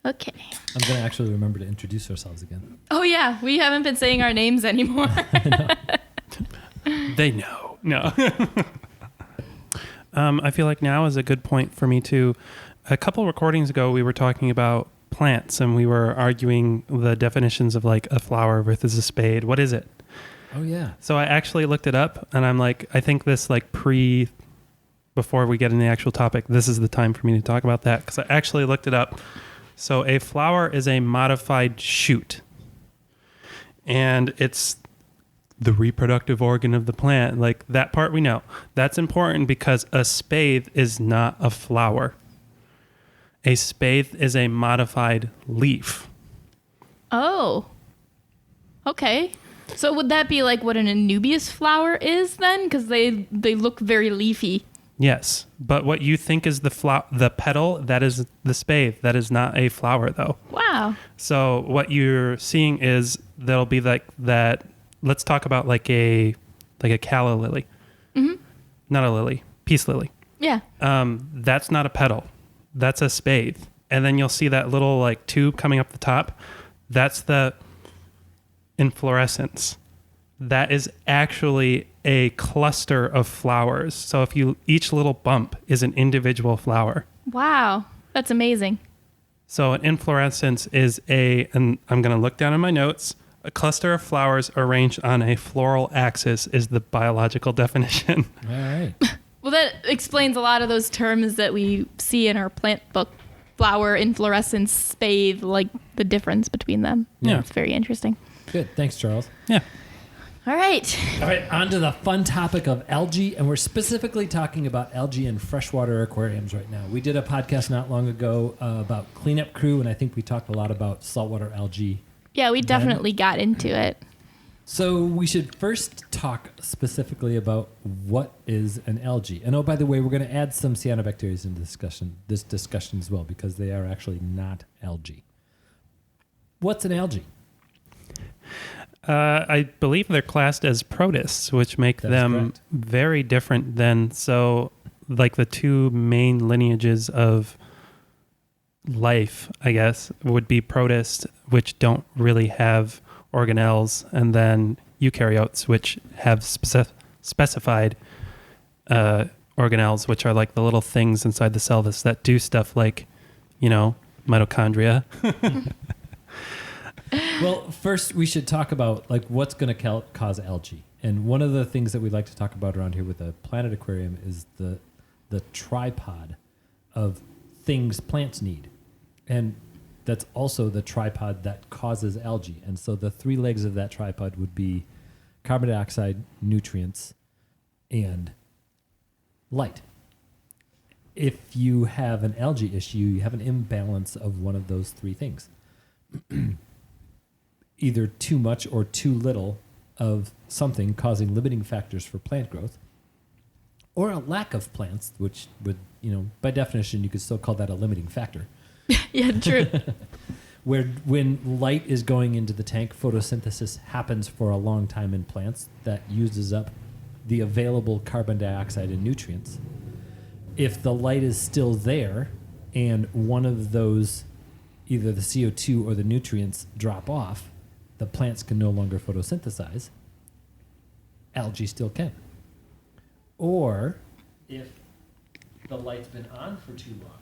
Okay. I'm going to actually remember to introduce ourselves again. Oh, yeah. We haven't been saying our names anymore. They know. No. I feel like now is a good point for me to... A couple recordings ago, we were talking about plants, and we were arguing the definitions of like a flower versus a spade. What is it? Oh, yeah. So I actually looked it up, and I'm like, I think this like before we get in the actual topic, this is the time for me to talk about that, because I actually looked it up. So a flower is a modified shoot, and it's the reproductive organ of the plant. Like that part we know. That's important because a spathe is not a flower. A spathe is a modified leaf. Oh. Okay. So would that be like what an anubias flower is then? Because they look very leafy. Yes, but what you think is the petal, that is the spathe. That is not a flower, though. Wow. So what you're seeing is there'll be like that. Let's talk about like a calla lily. Mm-hmm. Not a lily, peace lily. Yeah. That's not a petal. That's a spathe. And then you'll see that little like tube coming up the top. That's the inflorescence. That is actually a cluster of flowers. So if each little bump is an individual flower. Wow. That's amazing. So an inflorescence is and I'm going to look down in my notes, a cluster of flowers arranged on a floral axis is the biological definition. All right. Well, that explains a lot of those terms that we see in our plant book. Flower, inflorescence, spathe, like the difference between them. Yeah. It's very interesting. Good. Thanks, Charles. Yeah. All right. All right, on to the fun topic of algae, and we're specifically talking about algae in freshwater aquariums right now. We did a podcast not long ago about Cleanup Crew, and I think we talked a lot about saltwater algae. Yeah, we definitely got into it. So we should first talk specifically about what is an algae. And oh, by the way, we're going to add some cyanobacteria into this discussion as well, because they are actually not algae. What's an algae? I believe they're classed as protists, which make them very different than, so like the two main lineages of life, I guess, would be protists, which don't really have organelles, and then eukaryotes, which have specified organelles, which are like the little things inside the cell that do stuff like, mitochondria. Well, first we should talk about like what's going to cause algae. And one of the things that we like to talk about around here with the Planet Aquarium is the tripod of things plants need. And that's also the tripod that causes algae. And so the three legs of that tripod would be carbon dioxide, nutrients, and light. If you have an algae issue, you have an imbalance of one of those three things. Either too much or too little of something causing limiting factors for plant growth, or a lack of plants, which would, by definition, you could still call that a limiting factor. Yeah, true. Where when light is going into the tank, photosynthesis happens for a long time in plants that uses up the available carbon dioxide and nutrients. If the light is still there and one of those, either the CO2 or the nutrients, drop off, the plants can no longer photosynthesize. Algae still can. Or if the light's been on for too long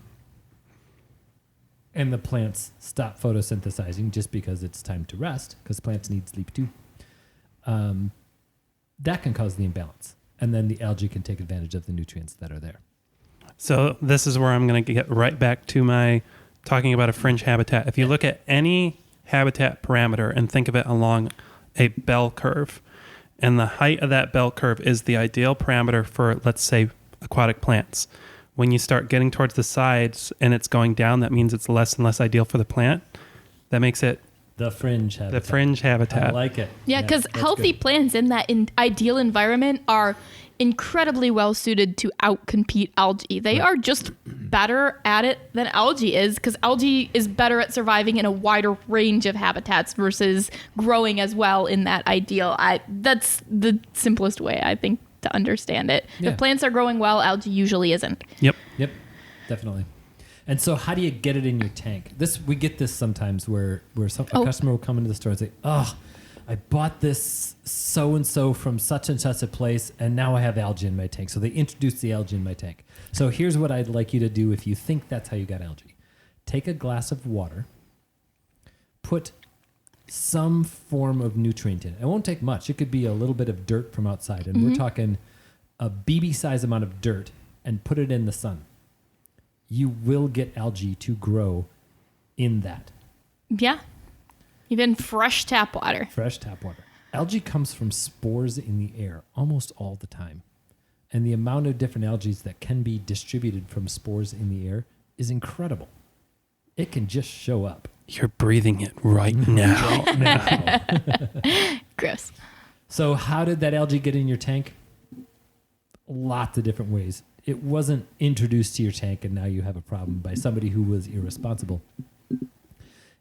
and the plants stop photosynthesizing just because it's time to rest, because plants need sleep too, that can cause the imbalance. And then the algae can take advantage of the nutrients that are there. So this is where I'm going to get right back to my talking about a fringe habitat. If you look at any habitat parameter and think of it along a bell curve, and the height of that bell curve is the ideal parameter for, let's say, aquatic plants. When you start getting towards the sides and it's going down, that means it's less and less ideal for the plant. That makes it the fringe habitat. The fringe habitat. I like it. Yeah, because healthy plants in that ideal environment are incredibly well suited to outcompete algae. They are just better at it than algae is, because algae is better at surviving in a wider range of habitats versus growing as well in that ideal. That's the simplest way, I think, to understand it. Yeah. If plants are growing well, algae usually isn't. Yep. Yep, definitely. And so how do you get it in your tank? We get this sometimes where a customer will come into the store and say, oh, I bought this so-and-so from such and such a place, and now I have algae in my tank. So they introduced the algae in my tank. So here's what I'd like you to do if you think that's how you got algae. Take a glass of water, put some form of nutrient in it. It won't take much. It could be a little bit of dirt from outside, and we're talking a BB-size amount of dirt, and put it in the sun. You will get algae to grow in that. Yeah. Even fresh tap water. Fresh tap water. Algae comes from spores in the air almost all the time. And the amount of different algae that can be distributed from spores in the air is incredible. It can just show up. You're breathing it right now. Gross. So how did that algae get in your tank? Lots of different ways. It wasn't introduced to your tank and now you have a problem by somebody who was irresponsible.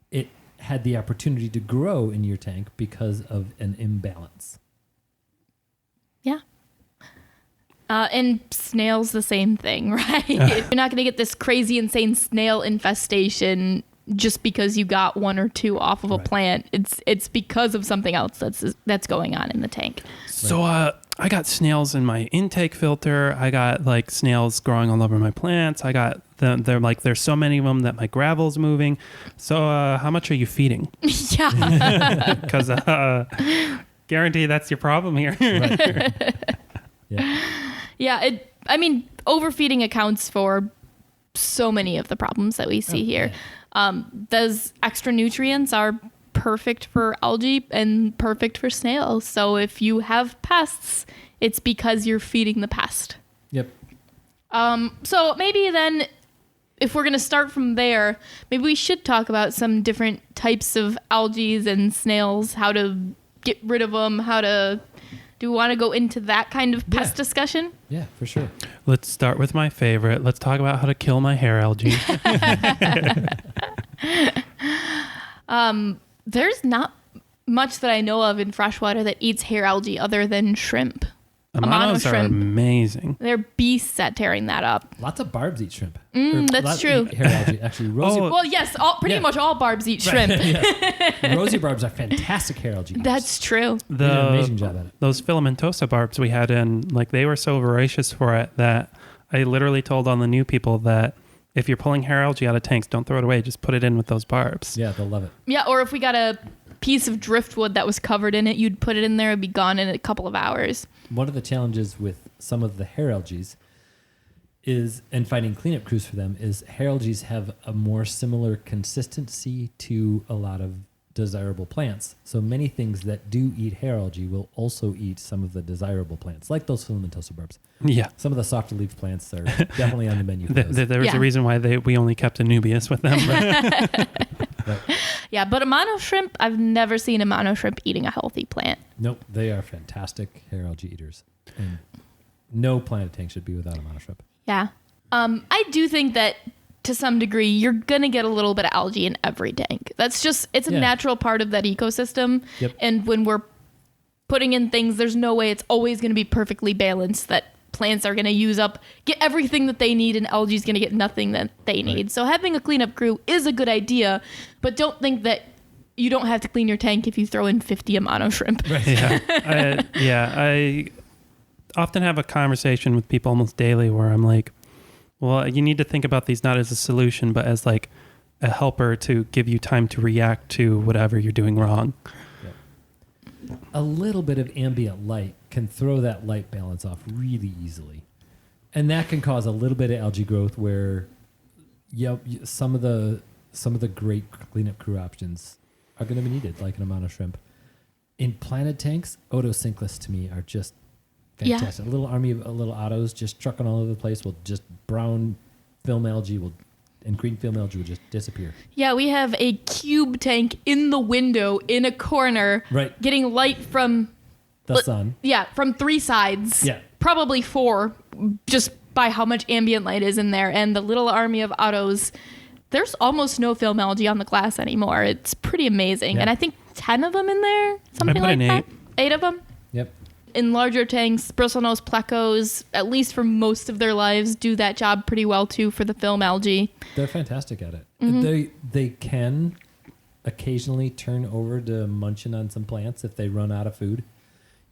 It had the opportunity to grow in your tank because of an imbalance. Yeah. And snails, the same thing, right? You're not going to get this crazy, insane snail infestation just because you got one or two off of a plant. It's because of something else that's going on in the tank. So I got snails in my intake filter. I got like snails growing all over my plants. I got them. They're like, there's so many of them that my gravel's moving. So how much are you feeding? Yeah. Because guarantee that's your problem here. Yeah. Yeah. Overfeeding accounts for so many of the problems that we see here. Yeah. Those extra nutrients are perfect for algae and perfect for snails. So if you have pests, it's because you're feeding the pest. Yep. So maybe then, if we're going to start from there, maybe we should talk about some different types of algae and snails, how to get rid of them, do we want to go into that kind of pest discussion? Yeah, for sure. Let's start with my favorite. Let's talk about how to kill my hair algae. There's not much that I know of in freshwater that eats hair algae other than shrimp. Amanos are amazing. They're beasts at tearing that up. Lots of barbs eat shrimp. That's true. Hair algae. Actually, rosy. Well, yes, pretty much all barbs eat shrimp. Rosy barbs are fantastic hair algae. That's true. They did an amazing job at it. Those filamentosa barbs we had in, like, they were so voracious for it that I literally told all the new people that if you're pulling hair algae out of tanks, don't throw it away. Just put it in with those barbs. Yeah, they'll love it. Yeah, or if we got a piece of driftwood that was covered in it, you'd put it in there, it'd be gone in a couple of hours. One of the challenges with some of the hair algae and finding cleanup crews for them is hair algae have a more similar consistency to a lot of desirable plants. So many things that do eat hair algae will also eat some of the desirable plants, like those filamentosa barbs. Yeah. Some of the softer leaf plants are definitely on the menu for those. There was a reason why we only kept Anubias with them. Right. Yeah, but amano shrimp, I've never seen amano shrimp eating a healthy plant. Nope, they are fantastic hair algae eaters. And no planet tank should be without amano shrimp. Yeah. I do think that to some degree, you're going to get a little bit of algae in every tank. It's a natural part of that ecosystem. Yep. And when we're putting in things, there's no way it's always going to be perfectly balanced, that plants are going to get everything that they need, and algae is going to get nothing that they need. So having a cleanup crew is a good idea, but don't think that you don't have to clean your tank if you throw in 50 amano shrimp. Right. I often have a conversation with people almost daily where I'm like, well, you need to think about these not as a solution, but as like a helper to give you time to react to whatever you're doing wrong. Yep. A little bit of ambient light can throw that light balance off really easily. And that can cause a little bit of algae growth where some of the great cleanup crew options are going to be needed, like an amano shrimp. In planted tanks, otocinclus to me are just fantastic. A little army of little autos just trucking all over the place will just brown film algae and green film algae will just disappear. Yeah, we have a cube tank in the window in a corner, right, getting light from the sun. Yeah, from 3 sides. Yeah. Probably 4, just by how much ambient light is in there. And the little army of autos, there's almost no film algae on the glass anymore. It's pretty amazing. Yeah. And I think 10 of them in there, something I put like in that. 8 of them. Yep. in larger tanks, bristlenose plecos, at least for most of their lives, do that job pretty well too for the film algae. They're fantastic at it. Mm-hmm. They can occasionally turn over to munching on some plants if they run out of food.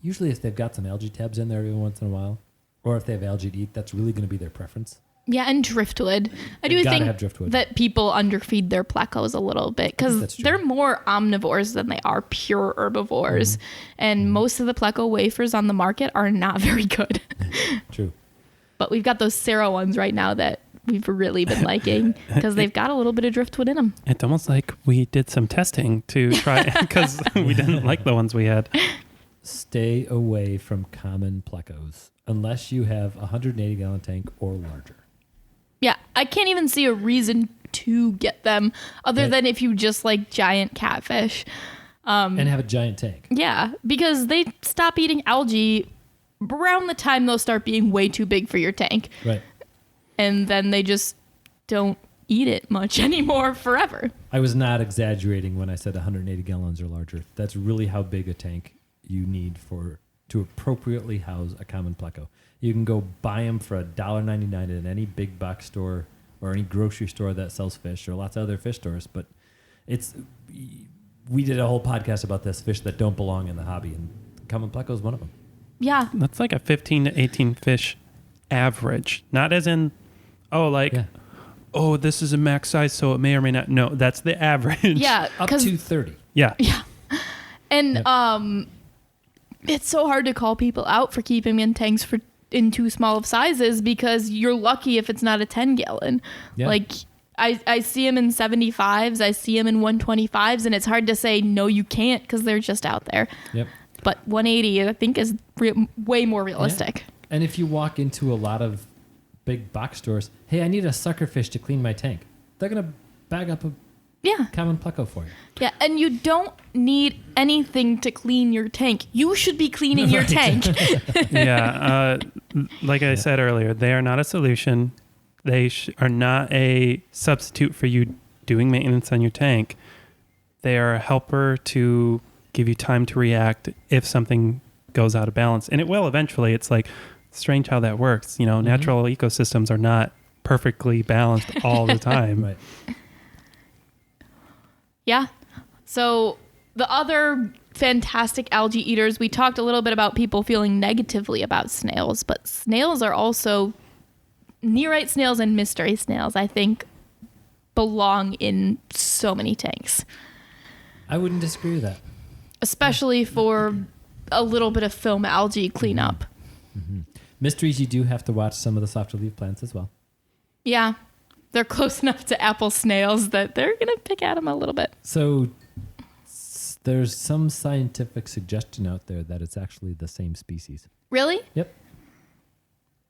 Usually if they've got some algae tabs in there every once in a while, or if they have algae to eat, that's really going to be their preference. Yeah, and driftwood. I do think that people underfeed their plecos a little bit because they're more omnivores than they are pure herbivores. And most of the pleco wafers on the market are not very good. True. But we've got those Sarah ones right now that we've really been liking because they've got a little bit of driftwood in them. It's almost like we did some testing to try because we didn't like the ones we had. Stay away from common plecos unless you have a 180-gallon tank or larger. Yeah, I can't even see a reason to get them other than if you just like giant catfish. And have a giant tank. Yeah, because they stop eating algae around the time they'll start being way too big for your tank. Right. And then they just don't eat it much anymore forever. I was not exaggerating when I said 180 gallons or larger. That's really how big a tank you need to appropriately house a common pleco. You can go buy them for $1.99 at any big box store or any grocery store that sells fish or lots of other fish stores. But we did a whole podcast about this, fish that don't belong in the hobby, and common pleco is one of them. Yeah. That's like a 15 to 18 fish average. Not as in, this is a max size, so it may or may not. No, that's the average. Yeah. Up to 30. Yeah. Yeah. And it's so hard to call people out for keeping in tanks in too small of sizes because you're lucky if it's not a 10-gallon. Yeah. Like I see them in 75s, I see them in 125s, and it's hard to say no, you can't because they're just out there. Yep. But 180, I think, is way more realistic. Yeah. And if you walk into a lot of big box stores, hey, I need a suckerfish to clean my tank. They're gonna bag up a common pleco for you. Yeah, and you don't need anything to clean your tank. You should be cleaning your tank. Yeah, like I said earlier, they are not a solution. They are not a substitute for you doing maintenance on your tank. They are a helper to give you time to react if something goes out of balance. And it will eventually. It's like strange how that works. You know, natural ecosystems are not perfectly balanced all the time. Right. Yeah. So the other fantastic algae eaters, we talked a little bit about people feeling negatively about snails, but snails are also nearite snails and mystery snails, I think, belong in so many tanks. I wouldn't disagree with that. Especially for a little bit of film algae cleanup. Mm-hmm. Mysteries, you do have to watch some of the softer leaf plants as well. Yeah. They're close enough to apple snails that they're going to pick at them a little bit. So there's some scientific suggestion out there that it's actually the same species. Really? Yep.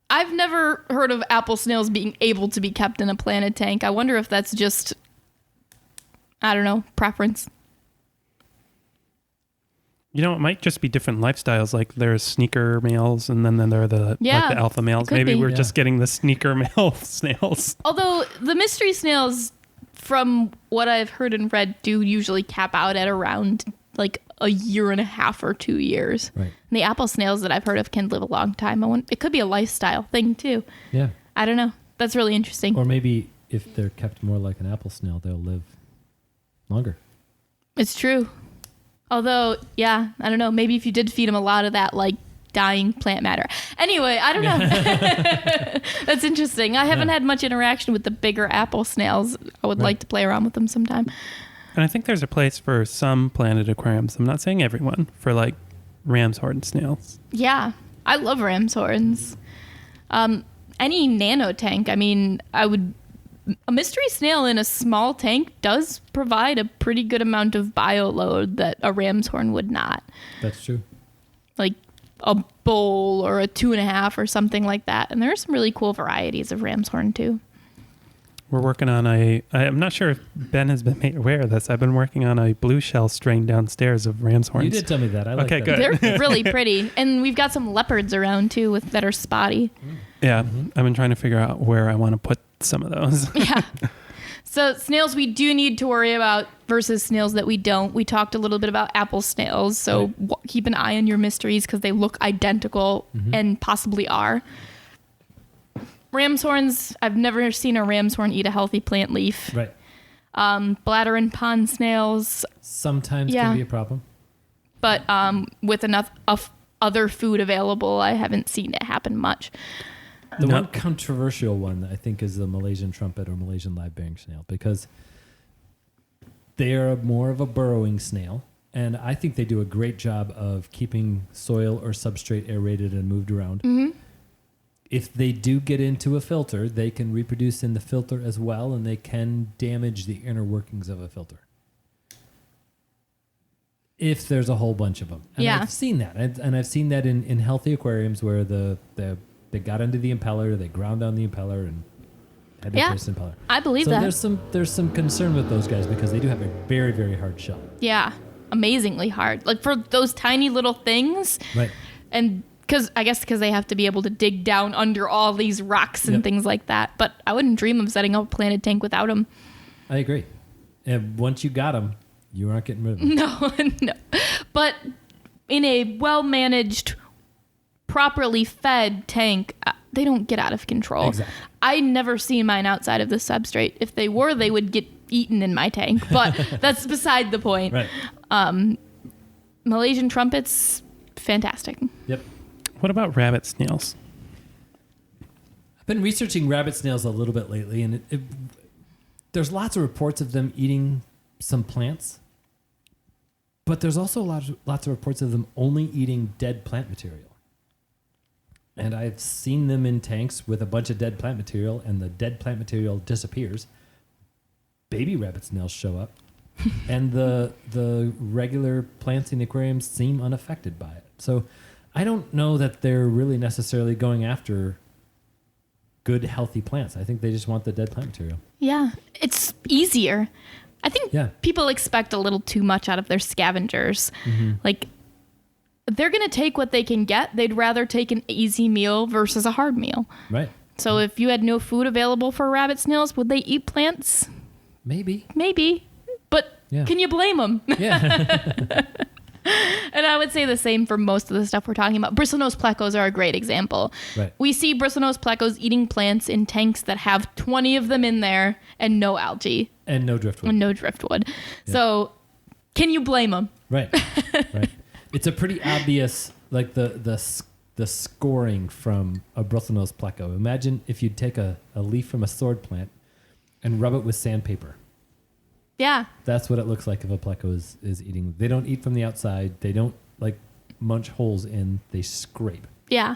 I've never heard of apple snails being able to be kept in a planted tank. I wonder if that's just, I don't know, preference. You know, it might just be different lifestyles. Like there's sneaker males and then there are the alpha males. Maybe we're just getting the sneaker male snails. Although the mystery snails, from what I've heard and read, do usually cap out at around like a year and a half or 2 years. Right. And the apple snails that I've heard of can live a long time. It could be a lifestyle thing too. Yeah. I don't know. That's really interesting. Or maybe if they're kept more like an apple snail, they'll live longer. It's true. Although, yeah, I don't know. Maybe if you did feed them a lot of that, like, dying plant matter. Anyway, I don't know. That's interesting. I haven't had much interaction with the bigger apple snails. I would like to play around with them sometime. And I think there's a place for some planted aquariums. I'm not saying everyone, for, like, ram's horn snails. Yeah, I love ram's horns. Any nano tank, I mean, a mystery snail in a small tank does provide a pretty good amount of bioload that a ram's horn would not. That's true. Like a bowl or a 2.5 or something like that. And there are some really cool varieties of ram's horn too. We're working on I'm not sure if Ben has been made aware of this. I've been working on a blue shell strain downstairs of ram's horns. You did tell me that. I like that. Good. They're really pretty. And we've got some leopards around too that are spotty. Yeah. I've been trying to figure out where I want to put some of those. Yeah. So snails we do need to worry about versus snails that we don't. We talked a little bit about apple snails, so keep an eye on your mysteries because they look identical and possibly are. Ram's horns, I've never seen a ram's horn eat a healthy plant leaf. Right. Bladder and pond snails, Sometimes can be a problem. but with enough of other food available, I haven't seen it happen much. The one controversial one, I think, is the Malaysian trumpet or Malaysian live-bearing snail, because they are more of a burrowing snail, and I think they do a great job of keeping soil or substrate aerated and moved around. Mm-hmm. If they do get into a filter, they can reproduce in the filter as well, and they can damage the inner workings of a filter. If there's a whole bunch of them. And I've seen that. And I've seen that in healthy aquariums where they got into the impeller, they ground down the impeller, and had to replace the impeller. I believe so that. There's some concern with those guys because they do have a very, very hard shell. Yeah, amazingly hard. Like for those tiny little things. Right. And because they have to be able to dig down under all these rocks and things like that. But I wouldn't dream of setting up a planted tank without them. I agree. And once you got them, you aren't getting rid of them. No. But in a well-managed, properly fed tank, they don't get out of control. Exactly. I never see mine outside of the substrate. If they were, they would get eaten in my tank. But that's beside the point. Right. Malaysian trumpets, fantastic. Yep. What about rabbit snails? I've been researching rabbit snails a little bit lately, and there's lots of reports of them eating some plants, but there's also lots of reports of them only eating dead plant material. And I've seen them in tanks with a bunch of dead plant material, and the dead plant material disappears. Baby rabbit snails show up, and the regular plants in the aquariums seem unaffected by it. So I don't know that they're really necessarily going after good, healthy plants. I think they just want the dead plant material. Yeah, it's easier. I think people expect a little too much out of their scavengers. Mm-hmm. Like, they're going to take what they can get. They'd rather take an easy meal versus a hard meal. Right. So if you had no food available for rabbit snails, would they eat plants? Maybe. But can you blame them? Yeah. And I would say the same for most of the stuff we're talking about. Bristlenose plecos are a great example. Right. We see bristlenose plecos eating plants in tanks that have 20 of them in there and no algae. And no driftwood. Yeah. So can you blame them? Right. Right. It's a pretty obvious, like the scoring from a bristlenose pleco. Imagine if you'd take a leaf from a sword plant and rub it with sandpaper. Yeah. That's what it looks like if a pleco is eating. They don't eat from the outside. They don't like munch holes in. They scrape. Yeah.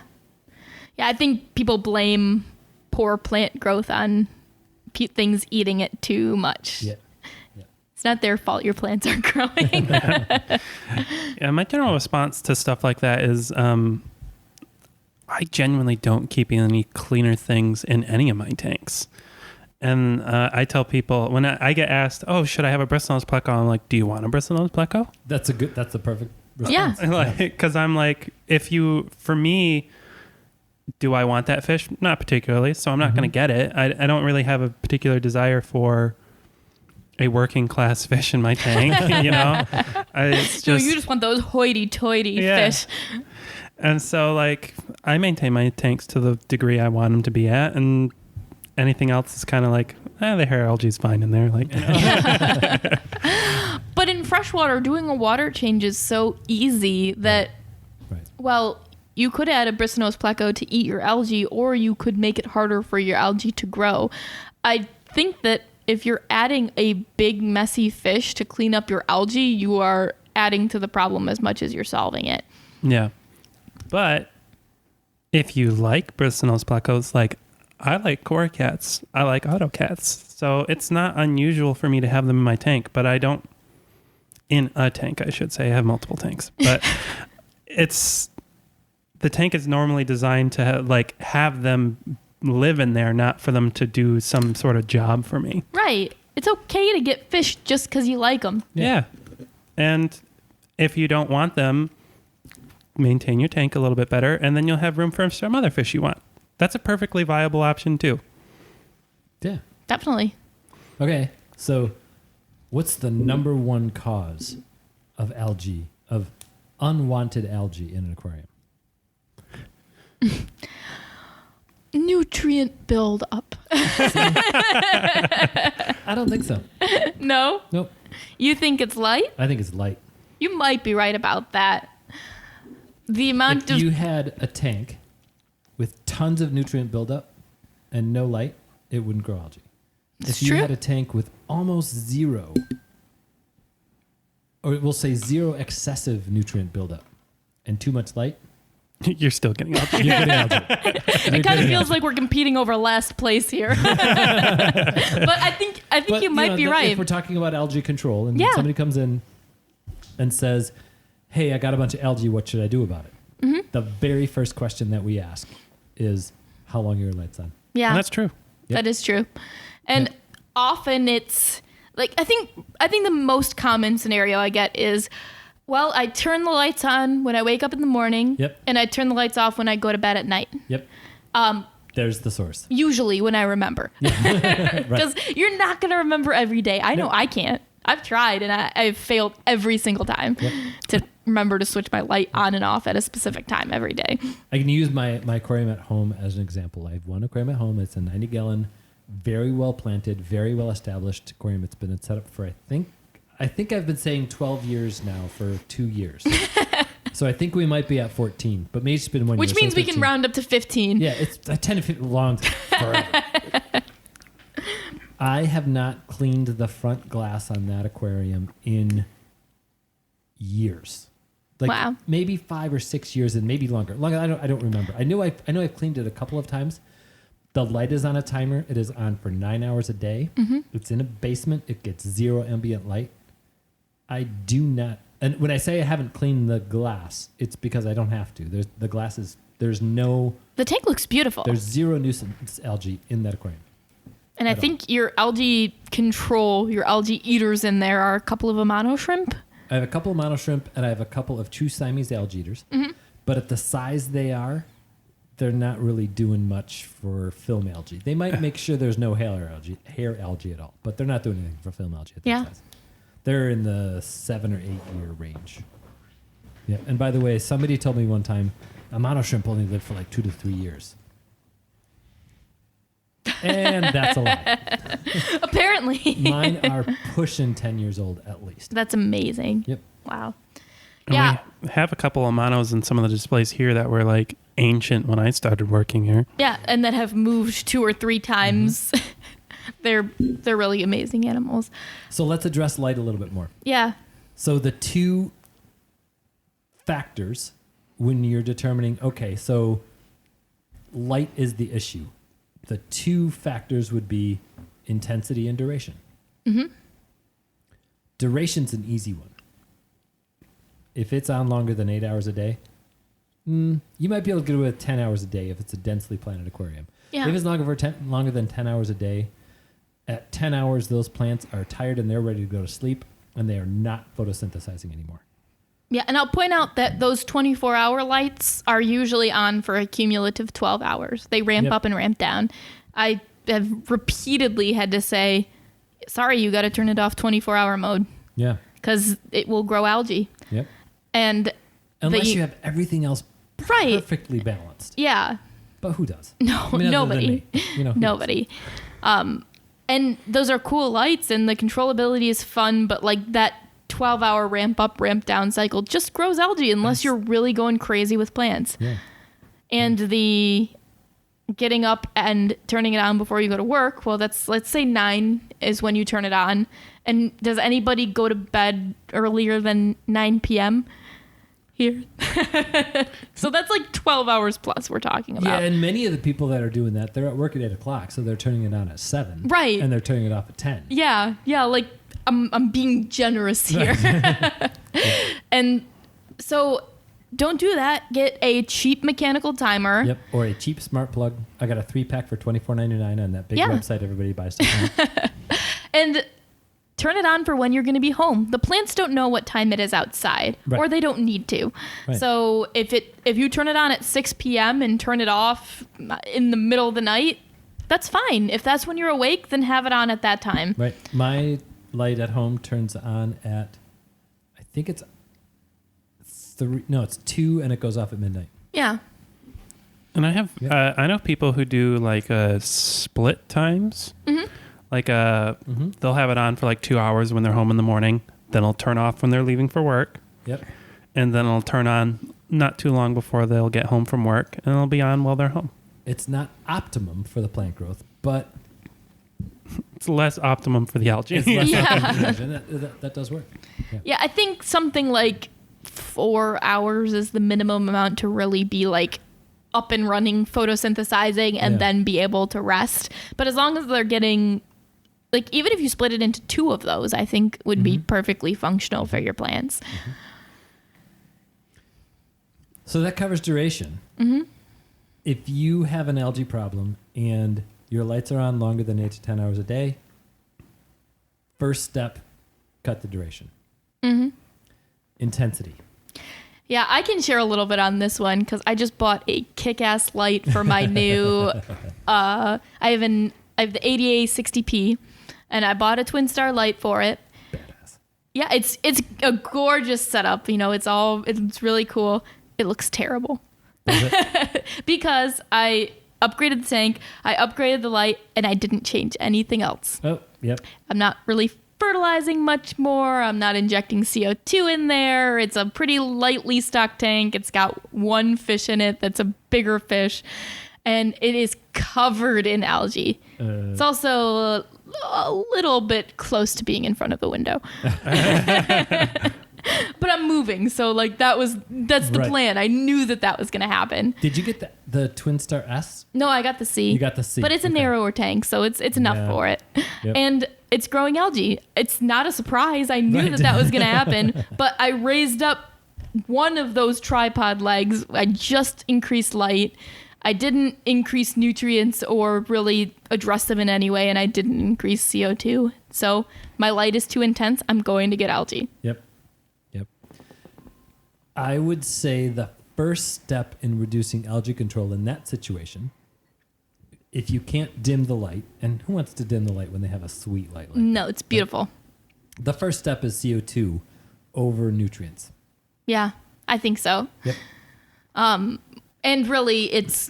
Yeah, I think people blame poor plant growth on things eating it too much. Yeah. It's not their fault your plants are growing. Yeah, my general response to stuff like that is I genuinely don't keep any cleaner things in any of my tanks. And I tell people when I get asked, "Oh, should I have a bristlenose pleco?" I'm like, "Do you want a bristlenose pleco?" That's the perfect response. Yeah. Because I'm like, for me, do I want that fish? Not particularly. So I'm not going to get it. I don't really have a particular desire for a working class fish in my tank. You know, you just want those hoity-toity fish. And so, like, I maintain my tanks to the degree I want them to be at, and anything else is kind of like, the hair algae is fine in there. Like, you know. But in freshwater, doing a water change is so easy that, well, you could add a bristlenose pleco to eat your algae, or you could make it harder for your algae to grow. I think that if you're adding a big, messy fish to clean up your algae, you are adding to the problem as much as you're solving it. Yeah. But if you like bristlenose plecos, like, I like corycats. I like autocats. So it's not unusual for me to have them in my tank, but I don't, in a tank, I should say. I have multiple tanks. But the tank is normally designed to have them live in there, not for them to do some sort of job for me. Right. It's okay to get fish just because you like them. Yeah. And if you don't want them, maintain your tank a little bit better, and then you'll have room for some other fish you want. That's a perfectly viable option too. Yeah. Definitely. Okay. So What's the number one cause of algae, of unwanted algae in an aquarium? Nutrient buildup. I don't think so. No? Nope. You think it's light? I think it's light. You might be right about that. The amount If of... you had a tank with tons of nutrient buildup and no light, it wouldn't grow algae. It's If you true. had a tank with almost zero, or we'll say zero excessive nutrient buildup and too much light, You're still getting algae. you're getting algae. It kind of feels like we're competing over last place here. But I think But, you might be right. If we're talking about algae control and Yeah. somebody comes in and says, hey, I got a bunch of algae, what should I do about it? Mm-hmm. The very first question that we ask is, how long are your lights on? Yeah. And that's true. Yep. That is true. And Yep. often it's like I think the most common scenario I get is, well, I turn the lights on when I wake up in the morning, Yep. and I turn the lights off when I go to bed at night. Yep. There's the source. Usually when I remember. Because you're not going to remember every day. I know I can't. I've tried and I've failed every single time to remember to switch my light on and off at a specific time every day. I can use my aquarium at home as an example. I have one aquarium at home. It's a 90-gallon, very well planted, very well established aquarium. It's been set up for, I think I've been saying 12 years now for 2 years. So I think we might be at 14, but maybe it's been 1 year. Which so means we can 15. round up to 15. Yeah, it's a 10 to 15 long forever. I have not cleaned the front glass on that aquarium in years. Like Wow. maybe 5 or 6 years and maybe longer. I don't remember. I know I've cleaned it a couple of times. The light is on a timer. It is on for 9 hours a day. Mm-hmm. It's in a basement. It gets zero ambient light. I do not, and when I say I haven't cleaned the glass, it's because I don't have to. There's The tank looks beautiful. there's zero nuisance algae in that aquarium. And I at all. think your algae control, your algae eaters in there are a couple of Amano shrimp. I have a couple of mono shrimp and I have a couple of true Siamese algae eaters. Mm-hmm. But at the size they are, they're not really doing much for film algae. They might make sure there's no hair algae at all, but they're not doing anything for film algae at that Yeah. size. They're in the 7 or 8 year range. Yeah. And by the way, somebody told me one time a mono shrimp only lived for like 2 to 3 years. And that's a lie. Apparently. Mine are pushing 10 years old at least. That's amazing. Yep. Wow. And Yeah. we have a couple of monos in some of the displays here that were like ancient when I started working here. Yeah, and that have moved 2 or 3 times. Mm-hmm. They're really amazing animals. So let's address light a little bit more. Yeah. So the two factors when you're determining, okay, so light is the issue. The two factors would be intensity and duration. Mm-hmm. Duration's an easy one. If it's on longer than 8 hours a day, you might be able to get away with 10 hours a day if it's a densely planted aquarium. Yeah. If it's longer than 10 hours a day, at 10 hours, those plants are tired and they're ready to go to sleep, and they are not photosynthesizing anymore. Yeah, and I'll point out that those 24-hour lights are usually on for a cumulative 12 hours. They ramp Yep. up and ramp down. I have repeatedly had to say, sorry, you got to turn it off 24-hour mode Yeah. because it will grow algae. Yep. And Unless you have everything else right. perfectly balanced. Yeah. But who does? No, I mean, other than nobody. me. You know, who Nobody. And those are cool lights and the controllability is fun, but like that 12-hour ramp up, ramp down cycle just grows algae unless you're really going crazy with plants. does? Yeah. And the getting up and turning it on before you go to work, well, let's say 9 is when you turn it on. And does anybody go to bed earlier than 9 p.m. here? So that's like 12 hours plus we're talking Yeah, about. and many of the people that are doing that, they're at work at 8 o'clock, so they're turning it on at 7. Right. And they're turning it off at 10. Yeah, like I'm being generous here. And so don't do that. Get a cheap mechanical timer. Yep. Or a cheap smart plug. I got a 3-pack for $24.99 on that big Yeah. website everybody buys stuff on. And turn it on for when you're going to be home. The plants don't know what time it is outside, Right. or they don't need to. Right. So if you turn it on at 6 p.m. and turn it off in the middle of the night, that's fine. If that's when you're awake, then have it on at that time. Right. My light at home turns on at, I think it's 3. No, it's 2, and it goes off at midnight. Yeah. And I know people who do like split times. Mm-hmm. Like they'll have it on for like 2 hours when they're home in the morning. Then it'll turn off when they're leaving for work. Yep. And then it'll turn on not too long before they'll get home from work, and it'll be on while they're home. It's not optimum for the plant growth, but it's less optimum for the algae. it's less optimum. And that does work. Yeah, I think something like 4 hours is the minimum amount to really be like up and running, photosynthesizing, and then be able to rest. But as long as they're getting, like, even if you split it into 2 of those, I think would be perfectly functional for your plants. Mm-hmm. So that covers duration. Mm-hmm. If you have an algae problem and your lights are on longer than 8 to 10 hours a day, first step, cut the duration. Mm-hmm. Intensity. Yeah, I can share a little bit on this one because I just bought a kick-ass light for my new. I have the ADA 60p, and I bought a twin star light for it. Badass. Yeah, it's a gorgeous setup. You know, it's really cool. It looks terrible because I upgraded the tank, I upgraded the light, and I didn't change anything else. Oh, yep. I'm not really fertilizing much more. I'm not injecting CO2 in there. It's a pretty lightly stocked tank. It's got 1 fish in it that's a bigger fish, and it is covered in algae. It's also a little bit close to being in front of the window. But I'm moving, so like that's the plan. I knew that was going to happen. Did you get the Twin Star S? No, I got the C. You got the C. But it's a narrower tank, so it's enough for it. Yep. And it's growing algae. It's not a surprise. I knew that was going to happen. But I raised up one of those tripod legs. I just increased light. I didn't increase nutrients or really address them in any way, and I didn't increase CO2. So my light is too intense. I'm going to get algae. Yep. I would say the first step in reducing algae control in that situation, if you can't dim the light, and who wants to dim the light when they have a sweet light like No, it's beautiful. The first step is CO2 over nutrients. Yeah, I think so. Yep. And really, it's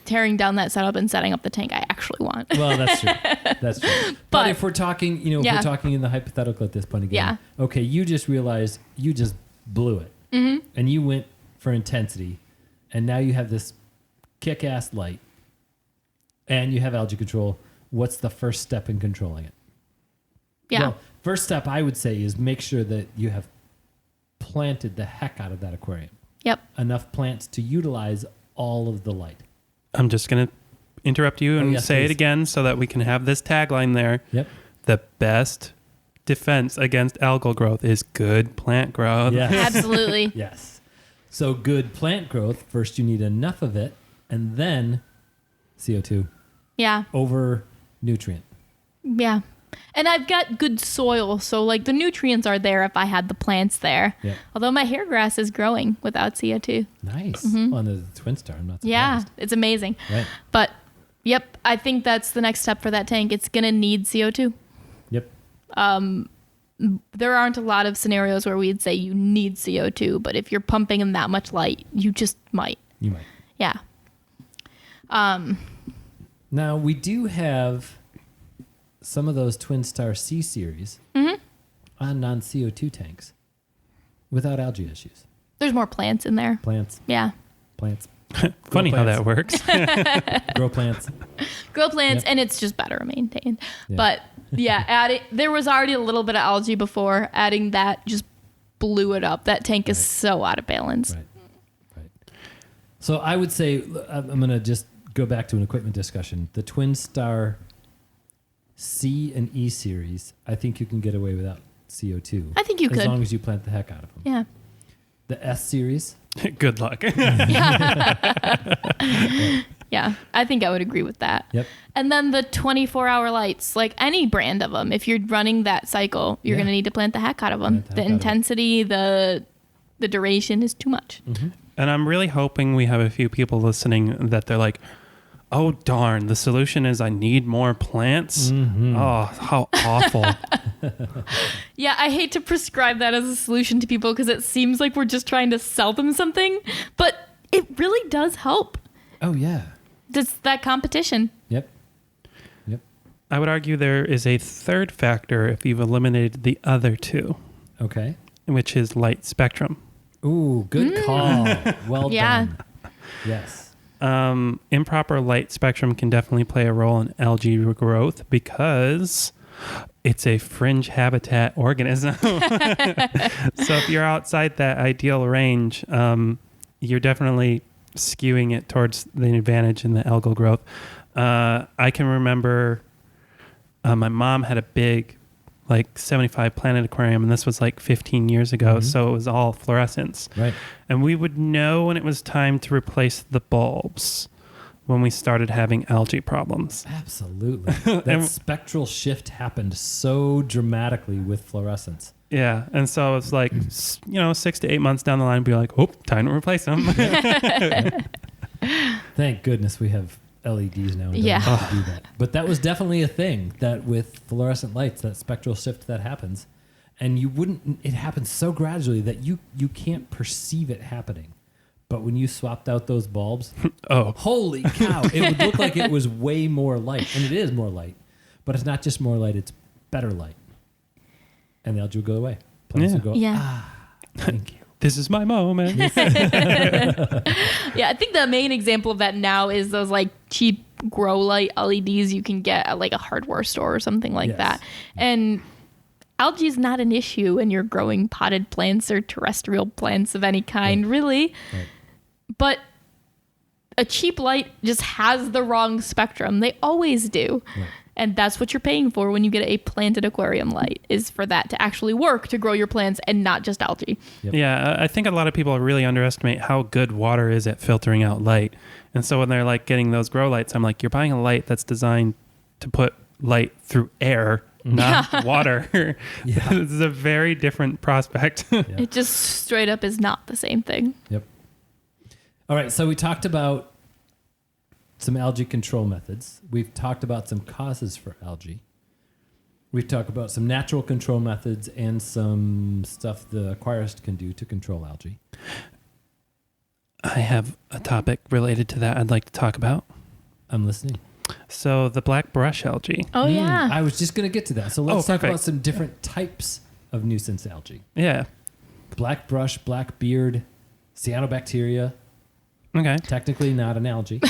tearing down that setup and setting up the tank I actually want. Well, that's true. That's true. But if we're talking, if we're talking in the hypothetical at this point again, okay, you just realized you just blew it. Mm-hmm. And you went for intensity, and now you have this kick-ass light, and you have algae control. What's the first step in controlling it? Yeah. Well, first step I would say is make sure that you have planted the heck out of that aquarium. Yep. Enough plants to utilize all of the light. I'm just going to interrupt you and say please. it again so that we can have this tagline there. Yep. The best defense against algal growth is good plant growth. Yes. Absolutely. Yes. So good plant growth, first you need enough of it, and then CO2 Yeah. over nutrient. Yeah. And I've got good soil, so like the nutrients are there if I had the plants there. Yep. Although my hair grass is growing without CO2. Nice. Mm-hmm. Well, and the Twin Star, I'm not surprised. Yeah, it's amazing. Right. But yep, I think that's the next step for that tank. It's going to need CO2. Yep. There aren't a lot of scenarios where we'd say you need CO2, but if you're pumping in that much light, you just might. You might. Yeah. Now, we do have some of those Twin Star C series on non-CO2 tanks without algae issues. There's more plants in there. Plants. Yeah. Plants. Funny how plants. that works. Grow plants. Grow plants, Yep. and it's just better maintained. Yeah. But yeah, there was already a little bit of algae before. Adding that just blew it up. That tank is so out of balance. Right. So I would say, I'm going to just go back to an equipment discussion. The Twin Star C and E series, I think you can get away without CO2. I think you could. As long as you plant the heck out of them. Yeah. The S series. Good luck. Yeah, I think I would agree with that. Yep. And then the 24-hour lights, like any brand of them, if you're running that cycle, you're going to need to plant the heck out of them. The intensity, the duration is too much. Mm-hmm. And I'm really hoping we have a few people listening that they're like, oh, darn, the solution is I need more plants. Mm-hmm. Oh, how awful. Yeah, I hate to prescribe that as a solution to people because it seems like we're just trying to sell them something, but it really does help. Oh, yeah. Just that competition. Yep. I would argue there is a third factor if you've eliminated the other two, Okay. which is light spectrum. Ooh, good call. Well Yeah. done. Yes. Improper light spectrum can definitely play a role in algae growth because it's a fringe habitat organism. So if you're outside that ideal range, you're definitely skewing it towards the advantage in the algal growth. I can remember my mom had a big, like 75 planet aquarium, and this was like 15 years ago. So it was all fluorescence. Right. And we would know when it was time to replace the bulbs when we started having algae problems. Absolutely. That spectral shift happened so dramatically with fluorescence. Yeah. And so it's like, 6 to 8 months down the line, be like, oh, time to replace them. Thank goodness we have LEDs now and don't Yeah. have to do that. But that was definitely a thing, that with fluorescent lights, that spectral shift that happens. And it happens so gradually that you can't perceive it happening. But when you swapped out those bulbs, holy cow, it would look like it was way more light. And it is more light. But it's not just more light, it's better light. And the algae will go away. Plants will go, Yeah. thank you. This is my moment. Yeah, I think the main example of that now is those like cheap grow light LEDs you can get at like a hardware store or something like Yes. that. And algae is not an issue when you're growing potted plants or terrestrial plants of any kind, really. Right. But a cheap light just has the wrong spectrum. They always do. Right. And that's what you're paying for when you get a planted aquarium light, is for that to actually work to grow your plants and not just algae. Yep. Yeah, I think a lot of people really underestimate how good water is at filtering out light. And so when they're like getting those grow lights, I'm like, you're buying a light that's designed to put light through air, not water. Yeah. This is a very different prospect. Yeah. It just straight up is not the same thing. Yep. All right, so we talked about some algae control methods. We've talked about some causes for algae. We've talked about some natural control methods and some stuff the aquarist can do to control algae. I have a topic related to that I'd like to talk about. I'm listening. So the black brush algae. Oh, yeah. I was just going to get to that. So let's talk perfect. about some different types of nuisance algae. Yeah. Black brush, black beard, cyanobacteria. Okay. Technically not an algae.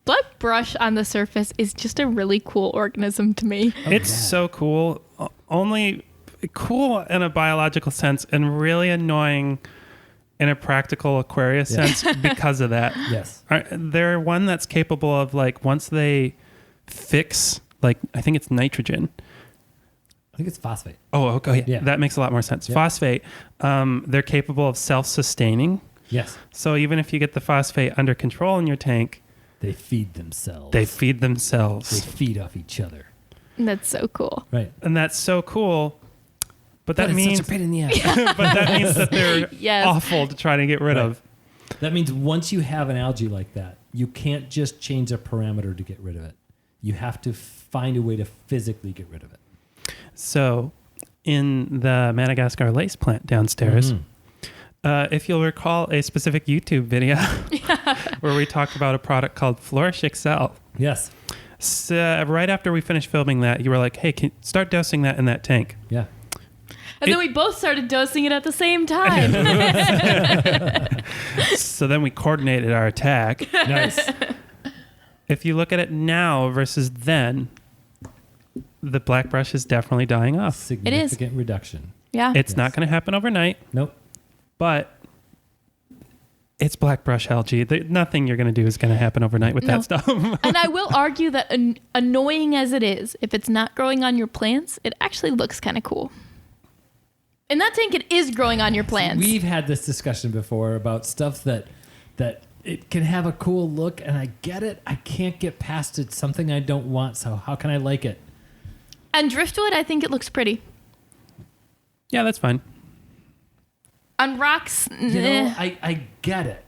Black brush on the surface is just a really cool organism to me. It's so cool. Only cool in a biological sense and really annoying in a practical Aquarius sense because of that. Yes. They're one that's capable of, like, once they fix, like, I think it's nitrogen. I think it's phosphate. Oh, okay. Yeah. That makes a lot more sense. Yep. Phosphate, they're capable of self-sustaining. Yes. So even if you get the phosphate under control in your tank, They feed themselves. they feed themselves. They feed off each other. That's so cool. Right. And that's so cool. But that it's means such a pain in the ass. but that means that they're Yes. awful to try to get rid Right. of. That means once you have an algae like that, you can't just change a parameter to get rid of it. You have to find a way to physically get rid of it. So in the Madagascar lace plant downstairs, if you'll recall a specific YouTube video where we talked about a product called Flourish Excel. Yes. So right after we finished filming that, you were like, hey, start dosing that in that tank. Yeah. And then we both started dosing it at the same time. So then we coordinated our attack. Nice. If you look at it now versus then, the black brush is definitely dying off. Significant reduction. Yeah. It's not going to happen overnight, Nope. but it's black brush algae. Nothing you're going to do is going to happen overnight with No. that stuff. And I will argue that annoying as it is, if it's not growing on your plants, it actually looks kind of cool. In that tank, it is growing on your plants. We've had this discussion before about stuff that it can have a cool look, and I get it. I can't get past it. Something I don't want, so how can I like it? And driftwood, I think it looks pretty. Yeah, that's fine. On rocks, You know, I get it.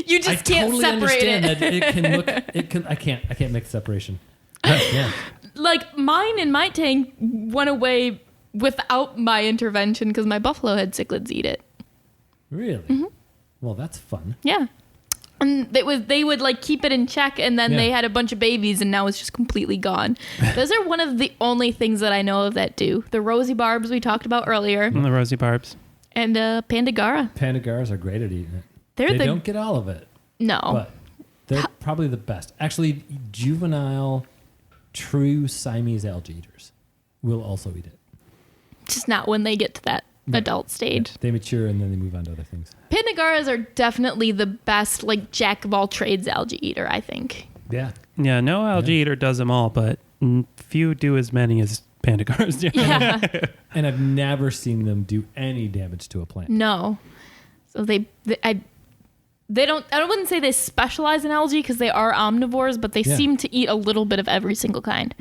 you just I can't totally separate understand it. that it can look. It can. I can't make separation. Yeah. Like mine in my tank went away without my intervention because my buffalo head cichlids eat it. Really? Well, that's fun. Yeah. And they would like keep it in check, and then they had a bunch of babies, and now it's just completely gone. Those are one of the only things that I know of that do. The rosy barbs we talked about earlier. And the rosy barbs. And Pandagara. Pandagaras are great at eating it. They don't get all of it. No. But they're probably the best. Actually, juvenile, true Siamese algae eaters will also eat it. Just not when they get to that adult stage. Yeah, they mature and then they move on to other things. Pandagaras are definitely the best, like, jack of all trades algae eater, I think. Yeah. Yeah, no algae eater does them all, but few do as many as Pandagaras do. Yeah. And I've never seen them do any damage to a plant. No. So I wouldn't say they specialize in algae because they are omnivores, but they seem to eat a little bit of every single kind.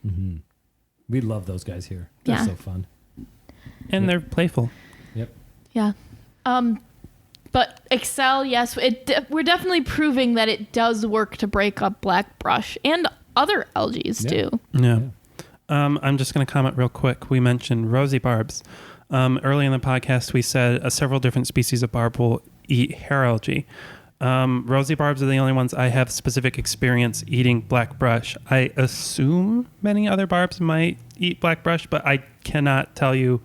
Mm-hmm. We love those guys here. They're so fun. And they're playful. Yep. Yeah. But Excel, yes, we're definitely proving that it does work to break up black brush and other algae too. Yeah. I'm just going to comment real quick. We mentioned rosy barbs. Early in the podcast, we said several different species of barb will eat hair algae. Rosy barbs are the only ones I have specific experience eating black brush. I assume many other barbs might eat black brush, but I cannot tell you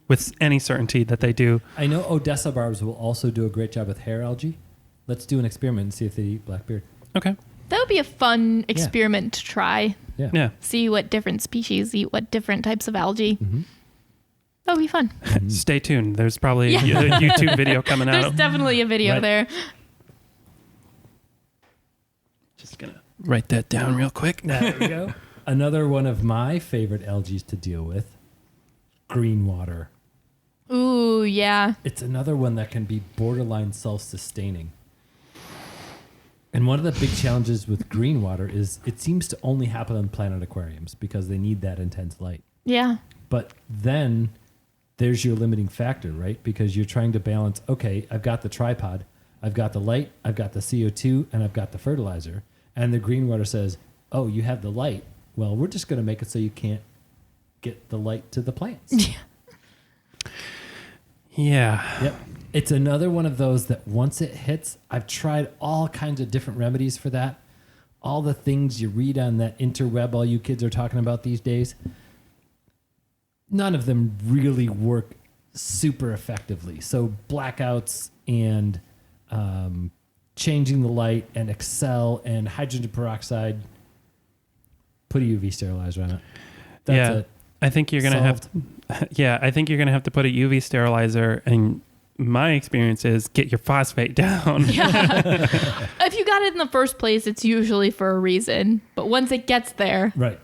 with any certainty that they do. I know Odessa barbs will also do a great job with hair algae. Let's do an experiment and see if they eat blackbeard. Okay. That would be a fun experiment to try. Yeah. See what different species eat what different types of algae. Mm-hmm. That would be fun. Stay tuned. There's probably a YouTube video coming out. There's definitely a video there. Just going to write that down real quick. There we go. Another one of my favorite algae to deal with, green water. Ooh, yeah. It's another one that can be borderline self-sustaining. And one of the big challenges with green water is it seems to only happen on planet aquariums because they need that intense light. Yeah. But then there's your limiting factor, right? Because you're trying to balance, okay, I've got the tripod, I've got the light, I've got the CO2, and I've got the fertilizer. And the green water says, oh, you have the light. Well, we're just going to make it so you can't get the light to the plants. Yeah. Yep. It's another one of those that once it hits, I've tried all kinds of different remedies for that. All the things you read on that interweb all you kids are talking about these days. None of them really work super effectively. So blackouts and changing the light and Excel and hydrogen peroxide, put a UV sterilizer on it. That's it. I think you're gonna have to put a UV sterilizer, and my experience is get your phosphate down. Yeah. If you got it in the first place, it's usually for a reason. But once it gets there, right,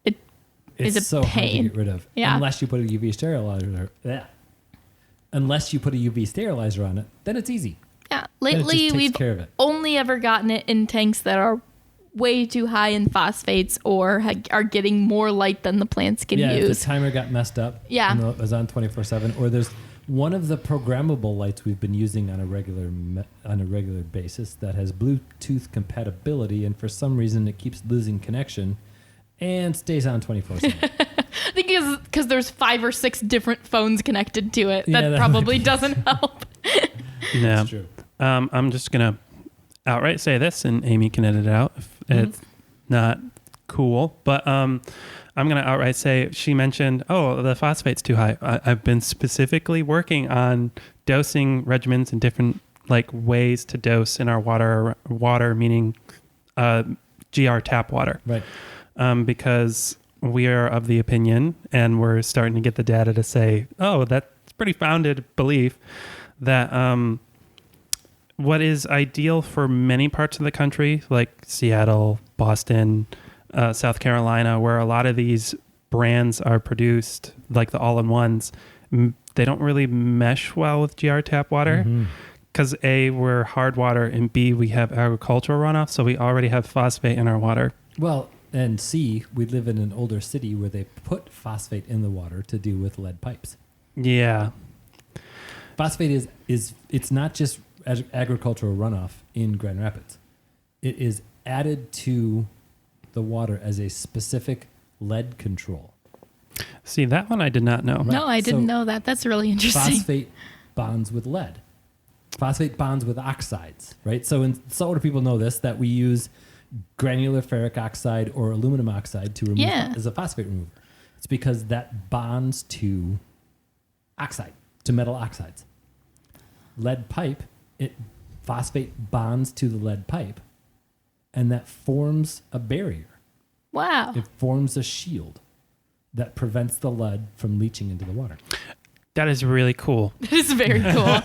it's a so pain hard to get rid of. Yeah. Unless you put a UV sterilizer. Unless you put a UV sterilizer on it, then it's easy. Yeah. Then it Lately, just takes we've care of it. only ever gotten it in tanks that are way too high in phosphates or are getting more light than the plants can If use. the timer got messed up. Yeah. And it was on 24/7, or there's one of the programmable lights we've been using on a regular basis that has Bluetooth compatibility, and for some reason it keeps losing connection and stays on 24/7. I think because there's 5 or 6 different phones connected to it. Yeah, That that probably doesn't help. Yeah. That's true. I'm just gonna outright say this, and Amy can edit it out if it's not cool. But I'm gonna outright say she mentioned, oh, the phosphate's too high. I've been specifically working on dosing regimens and different like ways to dose in our water meaning GR tap water. Right. Because we are of the opinion, and we're starting to get the data to say, oh, that's pretty founded belief that what is ideal for many parts of the country, like Seattle, Boston, South Carolina, where a lot of these brands are produced, like the all-in-ones, they don't really mesh well with GR tap water because A, we're hard water, and B, we have agricultural runoff, so we already have phosphate in our water. Well, and C, we live in an older city where they put phosphate in the water to do with lead pipes. Yeah. Phosphate is it's not just agricultural runoff in Grand Rapids. It is added to the water as a specific lead control. See, that one I did not know. Right. No, I didn't So know that. That's really interesting. Phosphate bonds with lead. Phosphate bonds with oxides, right? So in saltwater, people know this, that we use granular ferric oxide or aluminum oxide to remove as a phosphate remover. It's because that bonds to oxide, to metal oxides. Lead pipe, phosphate bonds to the lead pipe, and that forms a barrier. Wow. It forms a shield that prevents the lead from leaching into the water. That is really cool. That is very cool.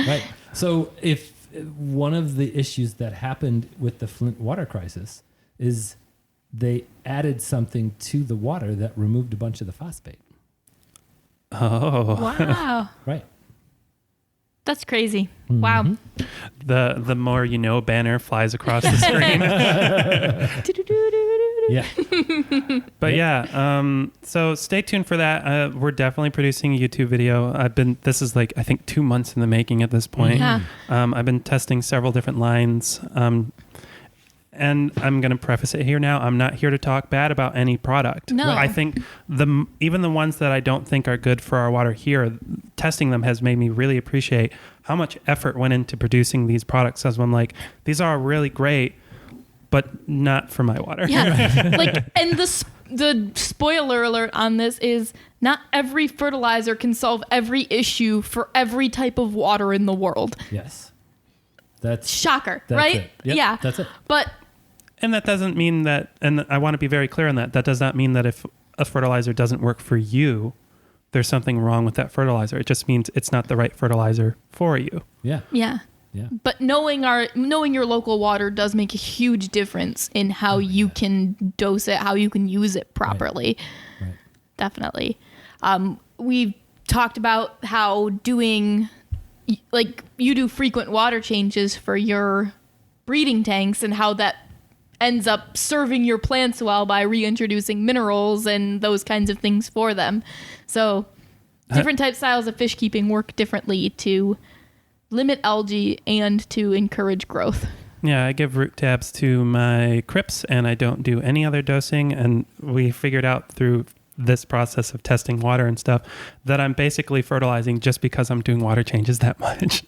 Right. So if one of the issues that happened with the Flint water crisis is they added something to the water that removed a bunch of the phosphate. Oh. Wow. Right. That's crazy. Mm-hmm. Wow. The more you know banner flies across the screen. Yeah. But so stay tuned for that. We're definitely producing a YouTube video. This is like, I think 2 months in the making at this point. Yeah. I've been testing several different lines. And I'm going to preface it here now. I'm not here to talk bad about any product. No. I think even the ones that I don't think are good for our water here, testing them has made me really appreciate how much effort went into producing these products. As I'm like, these are really great, but not for my water. Yeah. Like, and the spoiler alert on this is not every fertilizer can solve every issue for every type of water in the world. Yes. That's Shocker, that's right? it. Yep, Yeah. that's it. But And that doesn't mean that, and I want to be very clear on that, that does not mean that if a fertilizer doesn't work for you, there's something wrong with that fertilizer. It just means it's not the right fertilizer for you. yeah. yeah. Yeah. But knowing your local water does make a huge difference in how you can dose it, how you can use it properly. Right. Definitely. We've talked about how doing, like, you do frequent water changes for your breeding tanks and how that ends up serving your plants well by reintroducing minerals and those kinds of things for them. So different styles of fish keeping work differently to limit algae and to encourage growth. Yeah, I give root tabs to my crypts and I don't do any other dosing. And we figured out through this process of testing water and stuff that I'm basically fertilizing just because I'm doing water changes that much.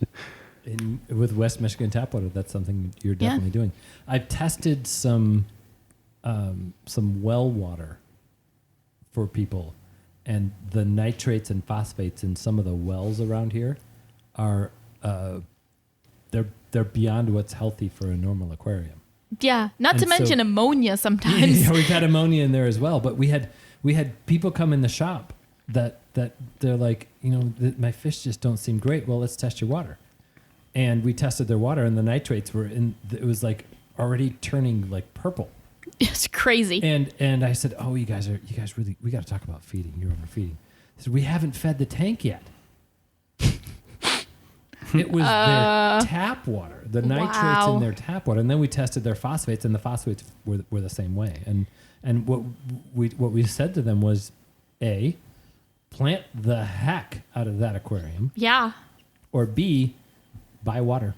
With West Michigan tap water, that's something you're definitely doing. I've tested some well water for people, and the nitrates and phosphates in some of the wells around here are they're beyond what's healthy for a normal aquarium. Yeah, not And to mention so- ammonia sometimes. Yeah, we've had ammonia in there as well, but we had people come in the shop that they're like, my fish just don't seem great. Well, let's test your water. And we tested their water, and the nitrates were it was like already turning like purple. It's crazy. And I said, "Oh, you guys really, we got to talk about feeding. You're overfeeding." I said, "We haven't fed the tank yet." It was their tap water, the nitrates in their tap water, and then we tested their phosphates, and the phosphates were the same way. And what we said to them was, A, plant the heck out of that aquarium, Yeah. or B, buy water.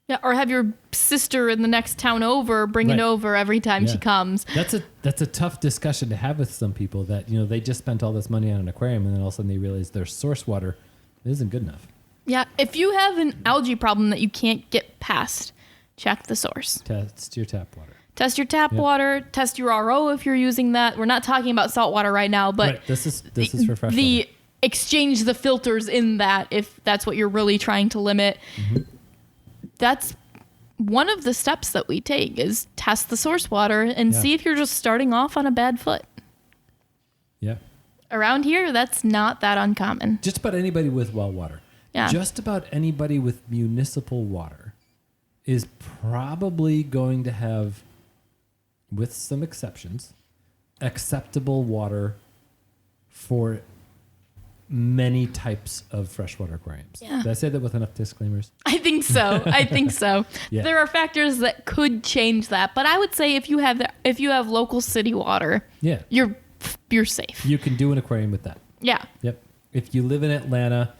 Yeah, or have your sister in the next town over bring Right. it over every time she Yeah. comes. That's a tough discussion to have with some people that they just spent all this money on an aquarium, and then all of a sudden they realize their source water isn't good enough. Yeah, if you have an algae problem that you can't get past, check the source. Test your tap water. Test your tap water, test your RO if you're using that. We're not talking about salt water right now, but Right. This is for fresh the water. exchange the filters in that if that's what you're really trying to limit. Mm-hmm. That's one of the steps that we take is test the source water and Yeah. see if you're just starting off on a bad foot. Yeah. Around here, that's not that uncommon. Just about anybody with well water. Yeah. Just about anybody with municipal water is probably going to have, with some exceptions, acceptable water for many types of freshwater aquariums. Yeah. Did I say that with enough disclaimers? I think so. I think so. Yeah. There are factors that could change that, but I would say if you have local city water, Yeah. you're safe. You can do an aquarium with that. Yeah. Yep. If you live in Atlanta,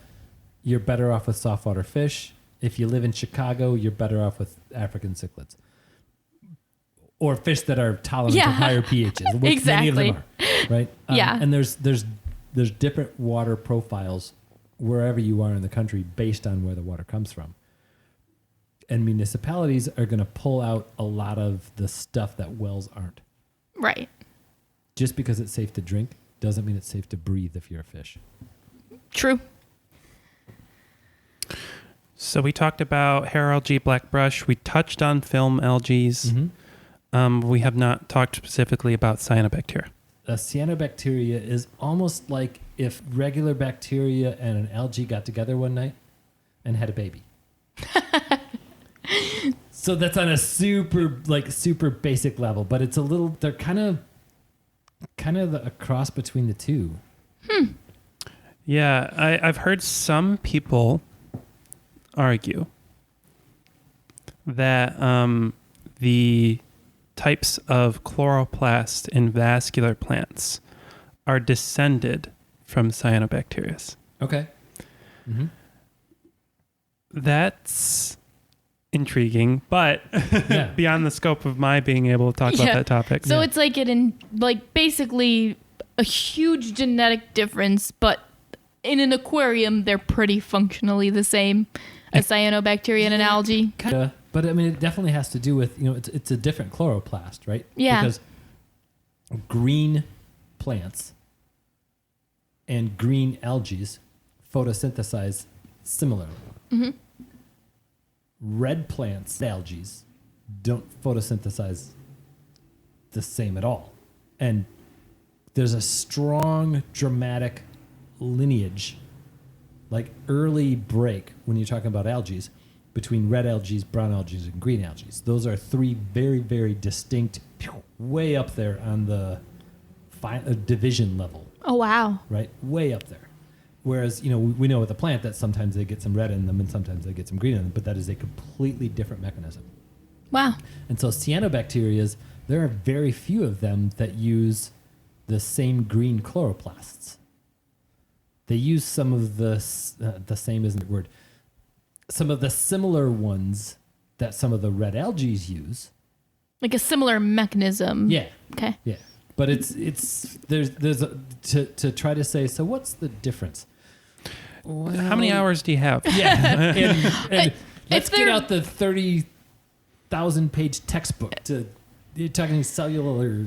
you're better off with saltwater fish. If you live in Chicago, you're better off with African cichlids. Or fish that are tolerant Yeah. to higher pHs, which many of them Exactly. are, right? Yeah. And there's there's different water profiles wherever you are in the country based on where the water comes from. And municipalities are going to pull out a lot of the stuff that wells aren't. Right. Just because it's safe to drink doesn't mean it's safe to breathe if you're a fish. True. So we talked about hair algae, black brush. We touched on film algae. We have not talked specifically about cyanobacteria. Cyanobacteria is almost like if regular bacteria and an algae got together one night and had a baby. So that's on a super basic level, but it's a little, they're kind of a cross between the two. Yeah, I've heard some people argue that the types of chloroplast in vascular plants are descended from cyanobacteria. Okay. Mm-hmm. That's intriguing, but Yeah. beyond the scope of my being able to talk about that topic. So it's like basically a huge genetic difference, but in an aquarium, they're pretty functionally the same as cyanobacteria and an algae. Kinda, but I mean, it definitely has to do with, it's a different chloroplast, right? Yeah. Because green plants and green algae photosynthesize similarly. Mm-hmm. Red plants, algae, don't photosynthesize the same at all. And there's a strong, dramatic lineage, like early break when you're talking about algae, between red algae, brown algae, and green algae. Those are three very, very distinct, way up there on the division level. Oh, wow. Right? Way up there. Whereas, we know with a plant that sometimes they get some red in them and sometimes they get some green in them, but that is a completely different mechanism. Wow. And so cyanobacteria, there are very few of them that use the same green chloroplasts. They use some of the same isn't the word. Some of the similar ones that some of the red algae use. Like a similar mechanism. Yeah. Okay. Yeah. But there's to try to say, so what's the difference? Well, how many hours do you have? Yeah. and let's they're- get out the 30,000 page textbook you're talking cellular.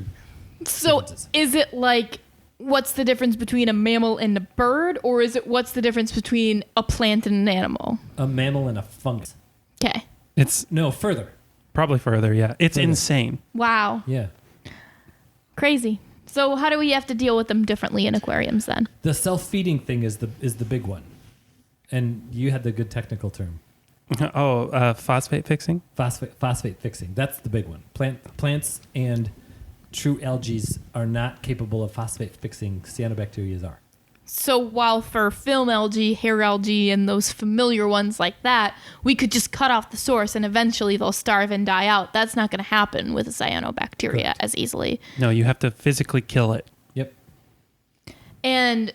So differences. is it like, what's the difference between a mammal and a bird, or is it what's the difference between a plant and an animal? A mammal and a fungus. Okay. It's No, further. probably further, yeah. It's Further. insane. Wow. Yeah. Crazy. So how do we have to deal with them differently in aquariums then? The self-feeding thing is the big one. And you had the good technical term. Phosphate fixing? Phosphate fixing. That's the big one. Plants and true algae are not capable of phosphate fixing. Cyanobacteria are. So while for film algae, hair algae, and those familiar ones like that, we could just cut off the source and eventually they'll starve and die out. That's not going to happen with a cyanobacteria Correct. as easily. No, you have to physically kill it. Yep. And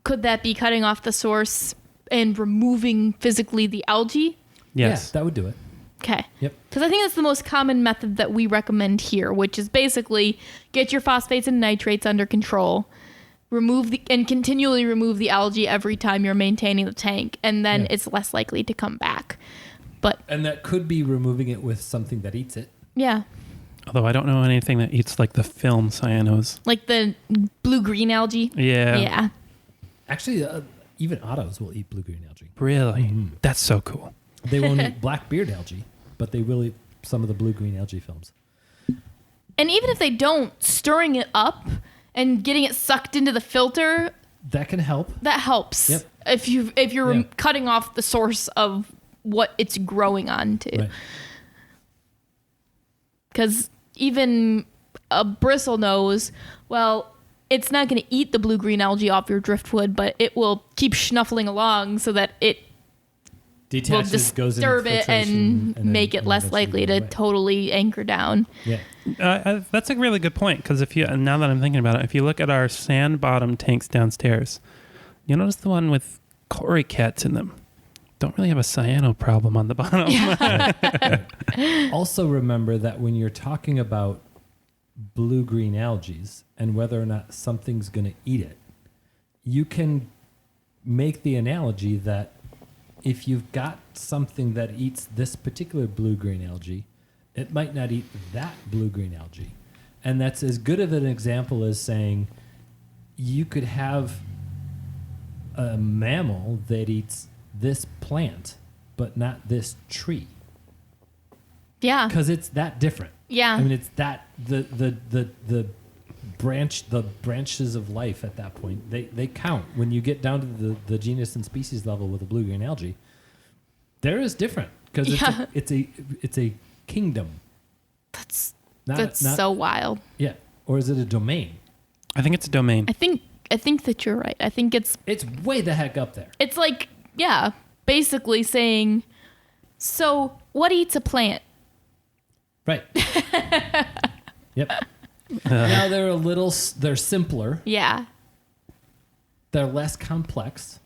could that be cutting off the source and removing physically the algae? Yes. Yeah, that would do it. Okay. Yep. Because I think that's the most common method that we recommend here, which is basically get your phosphates and nitrates under control, and continually remove the algae every time you're maintaining the tank, and then Yeah. it's less likely to come back. But And that could be removing it with something that eats it. yeah, Although I don't know anything that eats like the film cyanos. like the blue-green algae. Yeah. Yeah. Actually, even otters will eat blue-green algae. Really? Mhm. That's so cool. They won't eat black beard algae, but they will eat some of the blue-green algae films. And even if they don't, stirring it up and getting it sucked into the filter, That can help. that helps. Yep. If you're Yeah. cutting off the source of what it's growing onto. Right. Because even a bristle knows, well, it's not going to eat the blue-green algae off your driftwood, but it will keep snuffling along so that it will Detaches, goes in disturb it filtration, and make it then less eventually likely go to away. totally anchor down. Yeah. That's a really good point because now that I'm thinking about it, if you look at our sand bottom tanks downstairs, you notice the one with corycats in them don't really have a cyano problem on the bottom. Also remember that when you're talking about blue-green algae and whether or not something's going to eat it, you can make the analogy that if you've got something that eats this particular blue-green algae, it might not eat that blue-green algae. And that's as good of an example as saying you could have a mammal that eats this plant, but not this tree. Yeah. Because it's that different. Yeah. I mean, it's that the branches of life at that point, they count. When you get down to the genus and species level with a blue-green algae, there is different because it's a kingdom. That's Not so wild. Yeah. Or is it a domain? I think it's a domain. I think that you're right. I think it's way the heck up there. It's like, yeah, basically saying, so what eats a plant? Right. Yep. Now they're simpler. Yeah. They're less complex.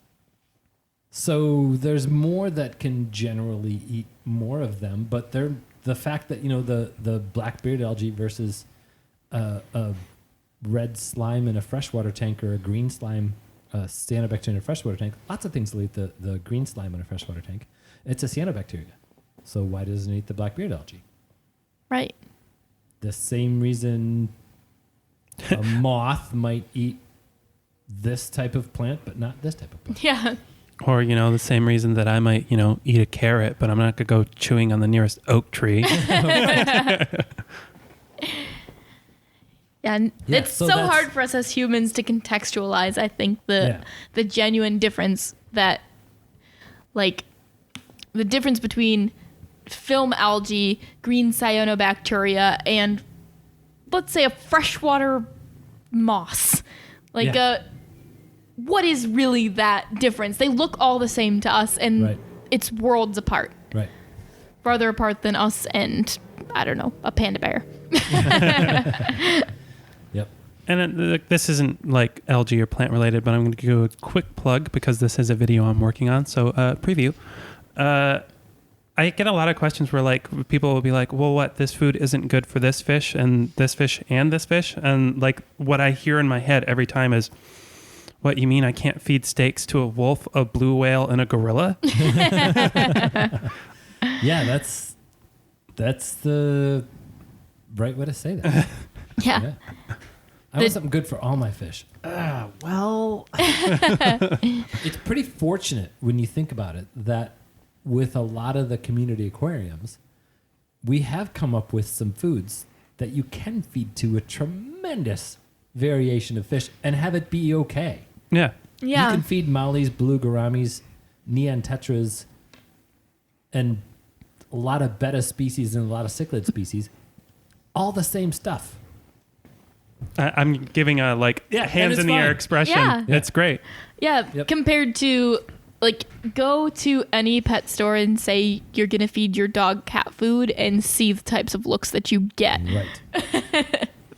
So there's more that can generally eat more of them, but the fact that, the black-bearded algae versus a red slime in a freshwater tank or a green slime, cyanobacteria in a freshwater tank, lots of things will eat the green slime in a freshwater tank. It's a cyanobacteria. So why doesn't it eat the black-bearded algae? Right. The same reason a moth might eat this type of plant, but not this type of plant. Yeah. Or, the same reason that I might, eat a carrot, but I'm not going to go chewing on the nearest oak tree. Yeah, it's so hard for us as humans to contextualize, I think, the genuine difference that, like, the difference between film algae, green cyanobacteria, and, let's say, a freshwater moss. Like, what is really that difference? They look all the same to us, and it's worlds apart. Right. Farther apart than us and, I don't know, a panda bear. Yep. And this isn't like algae or plant related, but I'm going to do a quick plug because this is a video I'm working on. So preview. I get a lot of questions where like people will be like, well, what, this food isn't good for this fish and this fish and this fish. And like what I hear in my head every time is, what, you mean I can't feed steaks to a wolf, a blue whale, and a gorilla? Yeah, that's the right way to say that. Yeah. I want something good for all my fish. Well, it's pretty fortunate when you think about it that with a lot of the community aquariums, we have come up with some foods that you can feed to a tremendous variation of fish and have it be okay. Yeah. Yeah. You can feed mollies, blue gouramis, neon tetras, and a lot of betta species and a lot of cichlid species. All the same stuff. I'm giving a hands in the air expression. Yeah. It's great. Yeah, Yep. compared to, like, go to any pet store and say you're going to feed your dog cat food and see the types of looks that you get. Right.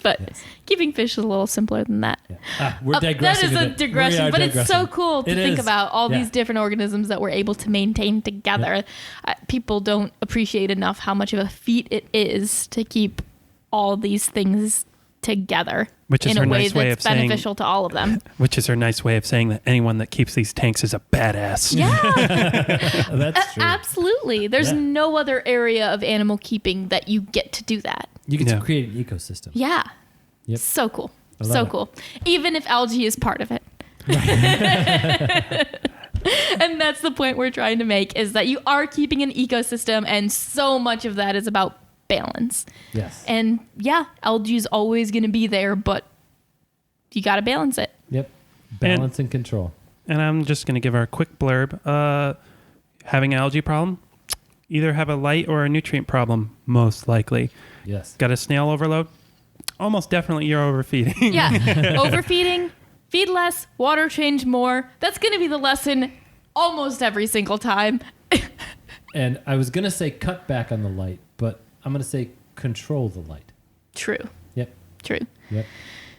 But Yes. keeping fish is a little simpler than that. Yeah. We're digressing. That is a digression, but it's so cool to think is. about all Yeah. these different organisms that we're able to maintain together. People don't appreciate enough how much of a feat it is to keep all these things together Which is in her a way nice way that's of saying- beneficial to all of them. Which is her nice way of saying that anyone that keeps these tanks is a badass. Yeah, That's true. absolutely. There's Yeah. no other area of animal keeping that you get to do that. You get Yeah. to create an ecosystem. Yeah. Yep. So cool. I love So it. cool. Even if algae is part of it. And that's the point we're trying to make, is that you are keeping an ecosystem, and so much of that is about balance. Yes. And yeah, algae is always going to be there, but you got to balance it. Yep. Balance and control. And I'm just going to give her a quick blurb. Having an algae problem, either have a light or a nutrient problem, most likely. Yes. Got a snail overload? Almost definitely you're overfeeding. Yeah. Overfeeding, feed less, water change more. That's going to be the lesson almost every single time. And I was going to say cut back on the light, but I'm going to say control the light. True. Yep. True. Yep.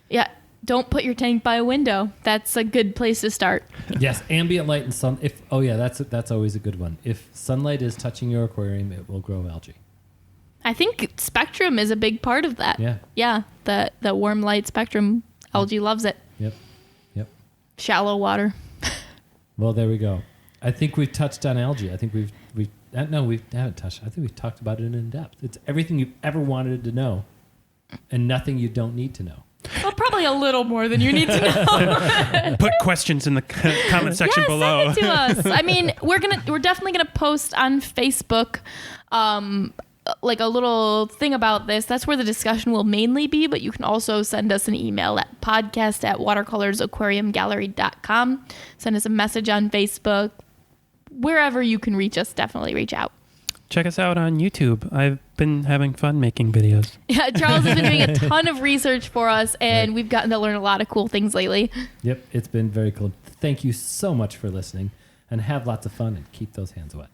Yeah. Don't put your tank by a window. That's a good place to start. Yes, ambient light and sun. That's always a good one. If sunlight is touching your aquarium, it will grow algae. I think spectrum is a big part of that. Yeah. Yeah. The warm light spectrum, algae loves it. Yep. Yep. Shallow water. Well, there we go. I think we've touched on algae. I think we haven't touched. I think we've talked about it in depth. It's everything you've ever wanted to know, and nothing you don't need to know. Well, probably a little more than you need to know. Put questions in the comment section below. Send it to us. I mean, we're definitely gonna post on Facebook, like a little thing about this. That's where the discussion will mainly be, but you can also send us an email at podcast@watercolorsaquariumgallery.com. Send us a message on Facebook. Wherever you can reach us, definitely reach out. Check us out on YouTube. I've been having fun making videos. Yeah, Charles has been doing a ton of research for us, and we've gotten to learn a lot of cool things lately. Yep, it's been very cool. Thank you so much for listening, and have lots of fun and keep those hands wet.